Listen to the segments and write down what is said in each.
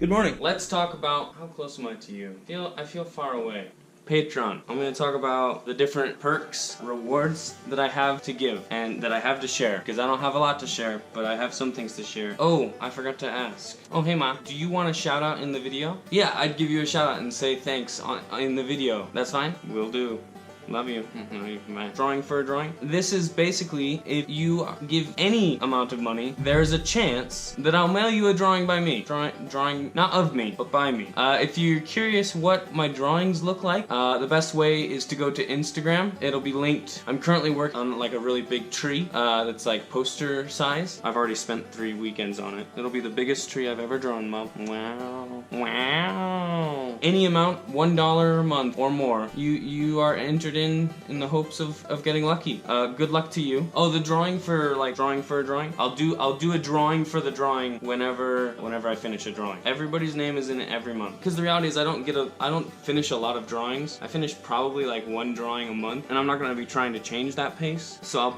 Good morning. Let's talk about how close am I to you? I feel far away. Patreon. I'm going to talk about the different perks, rewards that I have to give and that I have to share. Because I don't have a lot to share, but I have some things to share. Oh, I forgot to ask. Oh, hey Ma, do you want a shout out in the video? Yeah, I'd give you a shout out and say thanks in the video. That's fine? Will do. Love you. Drawing for a drawing. This is basically, if you give any amount of money, there's a chance that I'll mail you a drawing by me. Drawing, not of me, but by me. If you're curious what my drawings look like, the best way is to go to Instagram. It'll be linked. I'm currently working on like a really big tree that's like poster size. I've already spent 3 weekends on it. It'll be the biggest tree I've ever drawn, Mom. Wow. Wow. Any amount, $1 a month or more, you are entered in the hopes of getting lucky. Good luck to you. Oh, the drawing for a drawing. I'll do a drawing for the drawing whenever I finish a drawing. Everybody's name is in it every month. Because the reality is I don't finish a lot of drawings. I finish probably like 1 drawing a month, and I'm not gonna be trying to change that pace. So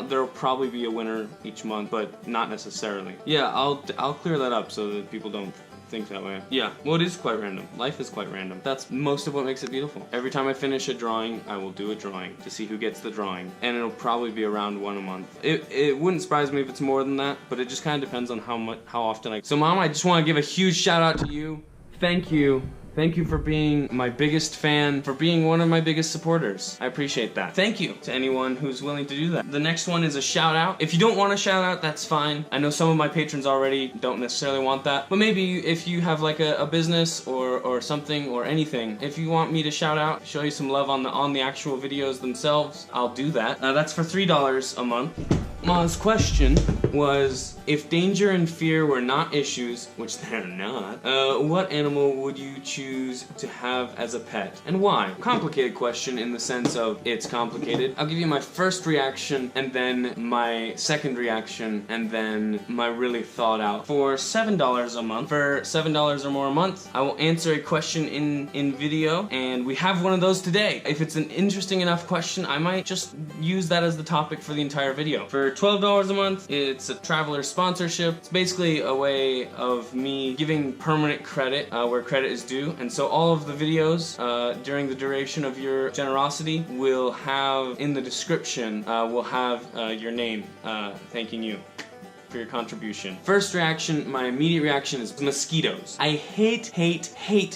there'll probably be a winner each month, but not necessarily. Yeah, I'll clear that up so that people don't think that way. Yeah, well, it is quite random. Life is quite random. That's most of what makes it beautiful. Every time I finish a drawing, I will do a drawing to see who gets the drawing, and it'll probably be around 1 a month. It wouldn't surprise me if it's more than that, but it just kind of depends on how often So Mom, I just want to give a huge shout out to you. Thank you. Thank you for being my biggest fan, for being one of my biggest supporters. I appreciate that. Thank you to anyone who's willing to do that. The next one is a shout out. If you don't want a shout out, that's fine. I know some of my patrons already don't necessarily want that, but maybe if you have like a business or something or anything, if you want me to shout out, show you some love on the actual videos themselves, I'll do that. That's for $3 a month. Ma's question was, if danger and fear were not issues, which they're not, what animal would you choose to have as a pet, and why? Complicated question in the sense of it's complicated. I'll give you my first reaction, and then my second reaction, and then my really thought out. For $7 a month, for $7 or more a month, I will answer a question in video, and we have one of those today. If it's an interesting enough question, I might just use that as the topic for the entire video. For $12 a month, it's a traveler sponsorship. It's basically a way of me giving permanent credit where credit is due, and so all of the videos during the duration of your generosity will have, in the description, will have your name thanking you for your contribution. First reaction, my immediate reaction is mosquitoes. I hate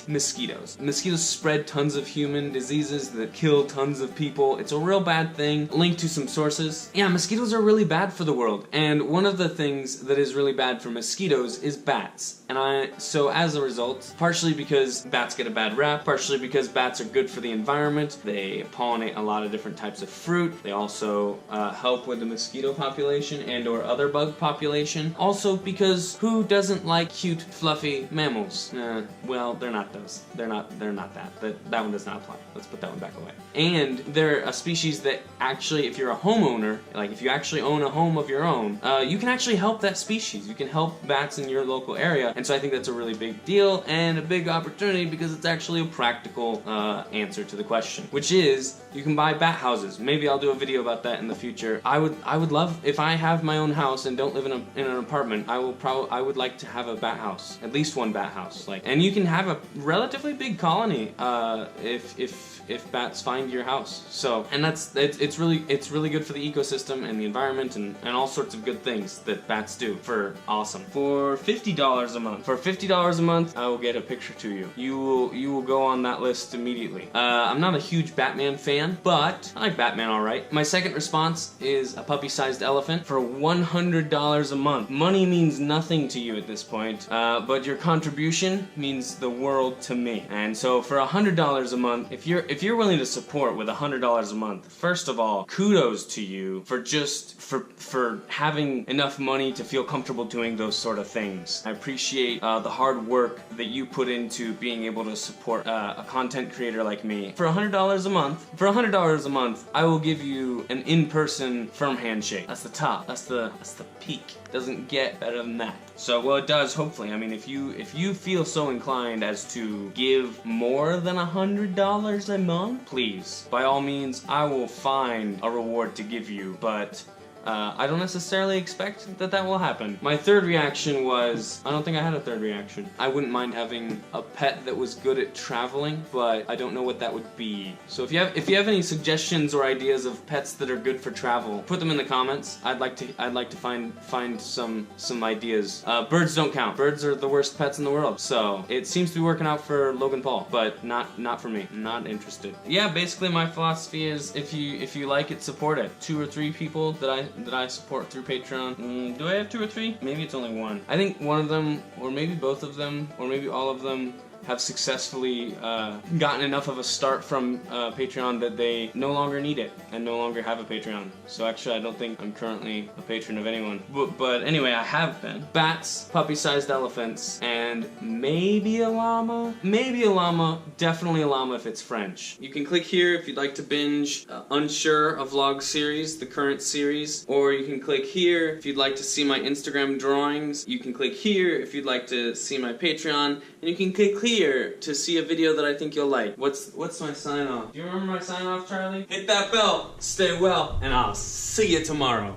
mosquitoes. Mosquitoes spread tons of human diseases that kill tons of people. It's a real bad thing. Linked to some sources. Yeah, mosquitoes are really bad for the world. And one of the things that is really bad for mosquitoes is bats. So as a result, partially because bats get a bad rap, partially because bats are good for the environment, they pollinate a lot of different types of fruit, they also help with the mosquito population and or other bug population. Also because who doesn't like cute, fluffy mammals? Well, they're not those. They're not that. That one does not apply. Let's put that one back away. And they're a species that actually, if you're a homeowner, like if you actually own a home of your own, you can actually help that species. You can help bats in your local area. And so I think that's a really big deal and a big opportunity because it's actually a practical answer to the question, which is you can buy bat houses. Maybe I'll do a video about that in the future. I would love, if I have my own house and don't live in an apartment, I would like to have a bat house, at least one bat house. And you can have a relatively big colony if bats find your house. So, and it's really good for the ecosystem and the environment and all sorts of good things that bats do. Awesome. For $50 a month. For $50 a month, I will get a picture to you. You will go on that list immediately. I'm not a huge Batman fan, but I like Batman alright. My second response is a puppy-sized elephant for $100 a month. Money means nothing to you at this point, but your contribution means the world to me. And so for $100 a month, if you're willing to support with $100 a month, first of all, kudos to you for having enough money to feel comfortable doing those sort of things. I appreciate the hard work that you put into being able to support a content creator like me. For $100 a month, I will give you an in-person firm handshake. That's the top. That's the peak. Doesn't get better than that. So, well, it does, hopefully. I mean, if you feel so inclined as to give more than $100 a month, please, by all means, I will find a reward to give you, but I don't necessarily expect that that will happen. My third reaction was, I don't think I had a third reaction. I wouldn't mind having a pet that was good at traveling, but I don't know what that would be. So if you have any suggestions or ideas of pets that are good for travel, put them in the comments. I'd like to find some ideas. Birds don't count. Birds are the worst pets in the world. So it seems to be working out for Logan Paul, but not for me. Not interested. Yeah, basically my philosophy is if you like it, support it. 2 or 3 people that I support through Patreon. Do I have 2 or 3? Maybe it's only 1. I think one of them, or maybe both of them, or maybe all of them have successfully gotten enough of a start from Patreon that they no longer need it and no longer have a Patreon. So actually I don't think I'm currently a patron of anyone. But anyway, I have been. Bats, puppy-sized elephants, and maybe a llama? Maybe a llama, definitely a llama if it's French. You can click here if you'd like to binge Unsure, a vlog series, the current series, or you can click here if you'd like to see my Instagram drawings. You can click here if you'd like to see my Patreon, and you can click here to see a video that I think you'll like. What's my sign off? Do you remember my sign off, Charlie? Hit that bell, stay well, and I'll see you tomorrow.